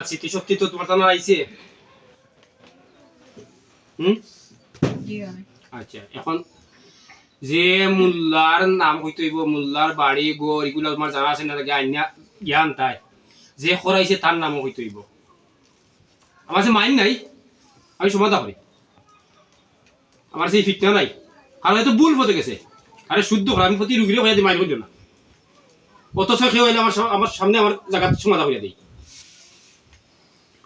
স্মৃতিশক্তি তো তোমার জানা আইছে। আচ্ছা, এখন যে মোল্লার নাম হইতে হইব, মোল্লার বাড়ি গড় এগুলো তোমার জানা আছে না? আইনা জ্ঞান তাই যে খরাইছে তার নামও হইতে হইব। আমার যে মাইন নাই, আমি সমাধা করি। আমার সেই ফিটনা নাই, কারণ হয়তো ভুল পথে গেছে। আরে শুদ্ধ করা, আমি প্রতি রুগীরে হয়ে মাইন করিও না। অথচ কেউ হইলে আমার সামনে আমার জায়গা সমাধা করিয়া দিই।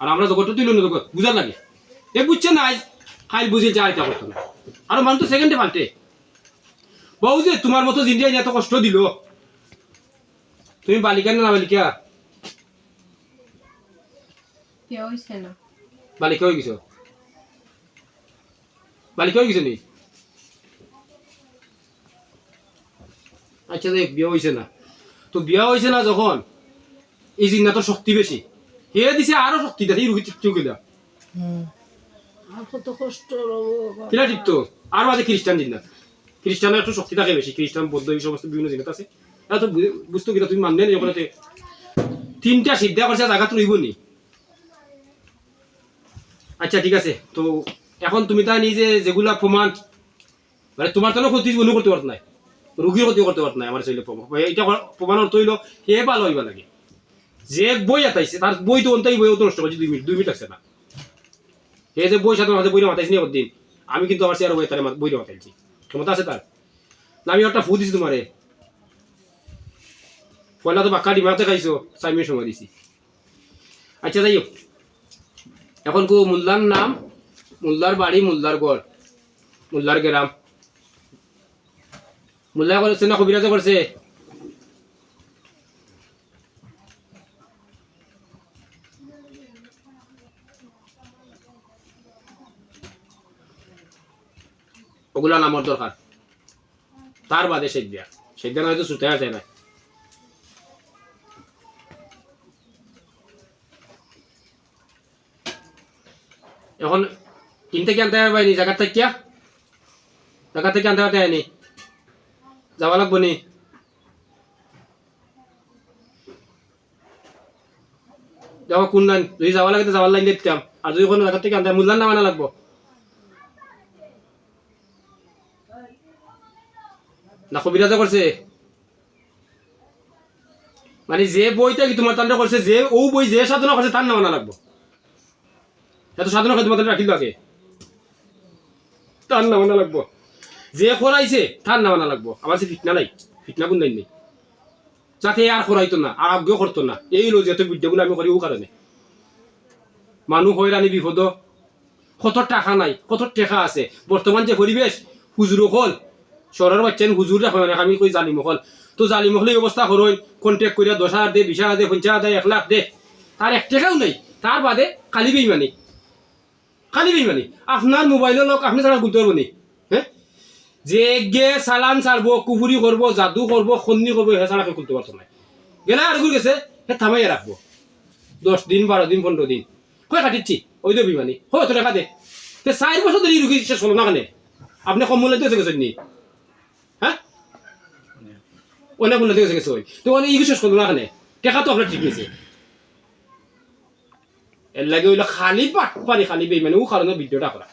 আর আমরা জগৎটা তুইল না, জগৎ বুঝার লাগে। এ বুঝছে না, খাই বুঝে যা এটা করতো না। আর মানুষ তো সেকেন্ডে পাল্টে বউ যে তোমার মতো জিন্দিয়া এত কষ্ট দিল। তুমি বালিকা না বালিকা? বালিকা হয়ে গেছো? বালিকা হয়ে গেছো নি? আচ্ছা, বিয়ে হয়েছে না তো? বিয়া হয়েছে না যখন, এই জিন্নাটোর শক্তি বেশি, হে দিছে আরো শক্তি দেয়। রুগী টিপতে গেলা কত কষ্ট কিনা টিপতো। আর মাঝে খ্রিস্টান জিন্নাত, খ্রিস্টানের একটু শক্তি থাকে বেশি। খ্রিস্টান বৌদ্ধ এই সমস্ত বিভিন্ন জিনিস আছে। তো বুঝতো কিনা তুমি মানলে যখন তিনটা সিদ্ধা করছে জায়গা তো রইব নি। আচ্ছা ঠিক আছে, তো এখন তুমি তাই নিজে যেগুলা প্রমাণ, মানে তোমার তো ক্ষতি মনে করতে পারত নাই, রুগীর ক্ষতি করতে পারত নাই। আমার শরীরে এটা প্রমাণ অর্থ হইলো হে ভালো হইবা লাগে। যে বই আতাইছে তার বই তো অন্তাই বই তো নষ্ট করছে 2 মিনিট লাগছে না। হে যে বই সাথে মাথায় বইটা মাথাইছি না দিন, আমি কিন্তু আমার চেয়ার বই তার বইটা মাথাইছি। ক্ষমতা আছে তার না? আমি একটা ফু দিছি তোমারে, পয়লা তো বাক্কা ডিমাতে খাইছো, 4 মিনিট সময় দিছি। আচ্ছা যাই হোক, এখন কো মোল্লার নাম, মোল্লার বাড়ি, মোল্লার গড়, মোল্লার গ্রাম। মোল্লা করছে না কবিরাজা করছে? ওগুলা নামর দরকার, তার বাদে সেদ্যা সেদ্যা না হয়তো সুতায় আছে না। এখন কিনতে কি আনতে পারবানি? জায়গা থেকে আনতে পারতে হয়নি, যাওয়া লাগবো নি। যাওয়া কোন লাইন? যদি যাওয়া লাগে তো যাওয়ার লাইন দেখতাম। আর যদি কোনো জায়গা থেকে আনতে মোল্লার নাম আনা লাগবো না কবিরাজা করছে? মানে যে বইটা কি তোমার তান্ডা করছে, যে ও বই যে সাধনা করছে তার নাম আনা লাগবো। এত সাধনা করে তোমাদের রাখিল আগে, তার নাম আনা লাগবো। যে খরাইছে তার নাম আনা লাগবো। আমার সে ফিটনা নাই, ফিটনা কোন নাই, যাতে আর খরাইতো না, আর আজ্ঞ করতো না। এই লো যত বিদ্যাগুলো আমি করি ও কারণে। মানুষ হয়রানি বিপদ, কত টাকা নাই, কত টেকা আছে। বর্তমান যে পরিবেশ, হুজুর হল শহরের বাচ্চা হুজুর রাখ, আমি কই জালিম হল। তো জালিম হলে অবস্থা করই, কন্ট্যাক্ট করিয়া 10,000 দে, 20,000 দে, 50,000 দে, 1 লাখ দে, তার 1 টাকাও নাই। তার বাদে খালি বেইমানি, খালি বেইমানি। আপনার মোবাইলের লোক আপনি ছাড়া গুলতে পারবো নি? হ্যাঁ, যে গে চালান ছাড়বো, কুফুরি করবো, জাদু করবো, খন্নি করবো, হে ছাড়া কেউ খুলতে পারতো না। গেলে আর গেছে হে থামাইয়া রাখবো 10 দিন, 12 দিন, 15 দিন। কই কাটিচ্ছি ওই তো বিমানি, হয় তো টাকা দে। 4 বছর ধরে রুগী শেষ হলো না। কেন আপনি কম মূল্যে এসে গেছেন নি? হ্যাঁ, অনেক উন্নতি হয়ে গেছে। ওই তো অনেক ই শেষ করলো না। কেন টেকা তো আপনার ঠিক নিয়েছে। এর লাগে ওইলো খালি পাট পানি, খালি বেইমানি। ও কারণে ভিডিওটা করা।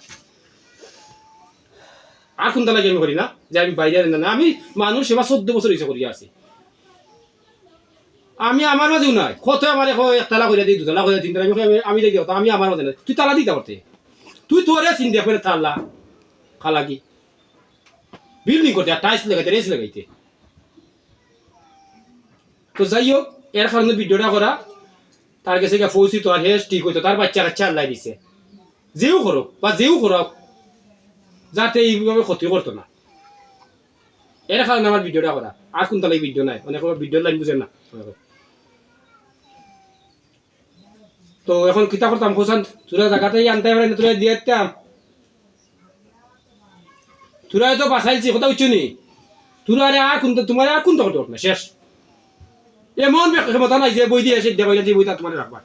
আর কোনটা লাগে আমি করি না যে আমি বাইরে না। আমি মানুষ সেবা 14 বছর হয়েছে করিয়া আছি। আমি আমার মাঝেও নাই, কত আমার একতলা করে দিই, 2 তালা করে 3 তালা। আমি দেখি আমি আমার মাঝে নাই। তুই তালা দিতে পারতে, তুই তোরে চিন্তা করে তালা খালা কি বিল্ডিং করতে, টাইলস লাগাইতে, রেস লাগাইতে। তো যাই হোক, এর কারণে ভিডিওটা করা। তার কাছে পৌঁছি তো আর হেস ঠিক হইতো, তার বাচ্চা কাচ্চা আল্লাহ দিছে। যেও করো বা যেও করো, যাতে এইভাবে ক্ষতি করতো না, এর কারণে আমার ভিডিওটা করা। আর কোন তালাই ভিডিও নাই, অনেক ভিডিওর লাইন বুঝেন না। তো এখন কিতা করতাম কোসান? তোরা জায়গাতেই আনতে পারে না, তোরা দিয়ে দিতাম। তোরা তো বাঁচাইছি, কথা উচ্চ নি। তোরা আর কোন, তোমার আর কোনটা করতে পারত না, শেষ। এমন ক্ষমতা নাই যে বই দিয়ে এসে দেবাইলা যে বইটা তোমার রাখবা।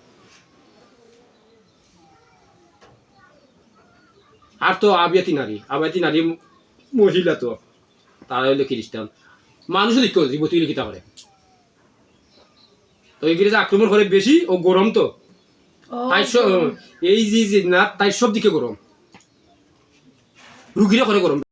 আর তো আবিয়াতি নারী মহিলা তো তারা হইলে খ্রিস্টান। মানুষও দেখতে জীবতী লিখিতা করে। তো এই যে আক্রমণ করে বেশি ও গরম তো তাই এই যে না তাই সব দিকে গরম রুগীরা করে গরম